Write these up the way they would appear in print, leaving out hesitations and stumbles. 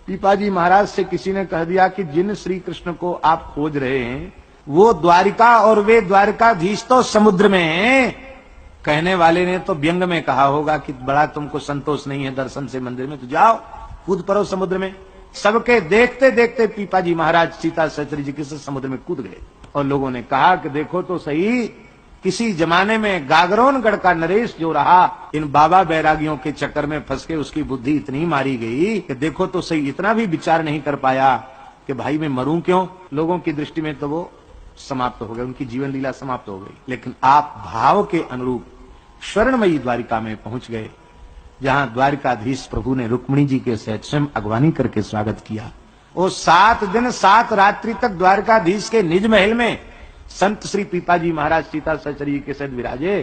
पीपाजी महाराज से किसी ने कह दिया कि जिन श्री कृष्ण को आप खोज रहे हैं वो द्वारिका और वे द्वारिकाधीश तो समुद्र में हैं। कहने वाले ने तो व्यंग में कहा होगा कि बड़ा तुमको संतोष नहीं है दर्शन से मंदिर में, तो जाओ कूद पड़ो समुद्र में। सबके देखते देखते पीपाजी महाराज सीता सहचरी जी के साथ समुद्र में कूद गए और लोगों ने कहा कि देखो तो सही, किसी जमाने में गागरोनगढ़ का नरेश जो रहा इन बाबा बैरागियों के चक्कर में फंस के उसकी बुद्धि इतनी मारी गई कि देखो तो सही, इतना भी विचार नहीं कर पाया कि भाई मैं मरूं क्यों। लोगों की दृष्टि में तो वो समाप्त हो गए, उनकी जीवन लीला समाप्त हो गई। लेकिन आप भाव के अनुरूप स्वर्णमयी द्वारिका में पहुंच गए, जहां द्वारिकाधीश प्रभु ने रुक्मिणी जी के सहित स्वयं अगवानी करके स्वागत किया। वो 7 दिन 7 रात्रि तक द्वारिकाधीश के निज महल में संत श्री पीपाजी महाराज सीता सहचरी जी के साथ विराजे।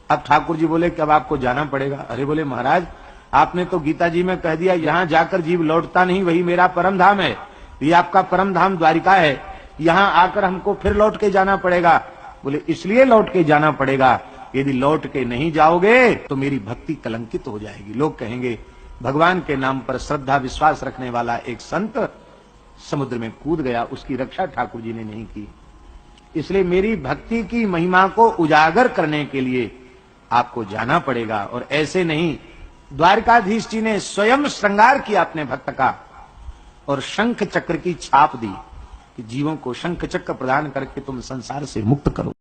अब ठाकुर जी बोले कि अब आपको जाना पड़ेगा। अरे बोले महाराज, आपने तो गीता जी में कह दिया यहां जाकर जीव लौटता नहीं, वही मेरा परम धाम है, ये आपका परम धाम द्वारिका है, यहां आकर हमको फिर लौट के जाना पड़ेगा। बोले इसलिए लौट के जाना पड़ेगा, यदि लौट के नहीं जाओगे तो मेरी भक्ति कलंकित हो जाएगी। लोग कहेंगे भगवान के नाम पर श्रद्धा विश्वास रखने वाला एक संत समुद्र में कूद गया, उसकी रक्षा ठाकुर जी ने नहीं की। इसलिए मेरी भक्ति की महिमा को उजागर करने के लिए आपको जाना पड़ेगा। और ऐसे नहीं, द्वारकाधीश जी ने स्वयं श्रृंगार किया अपने भक्त का और शंख चक्र की छाप दी कि जीवों को शंख चक्र प्रदान करके तुम संसार से मुक्त करो।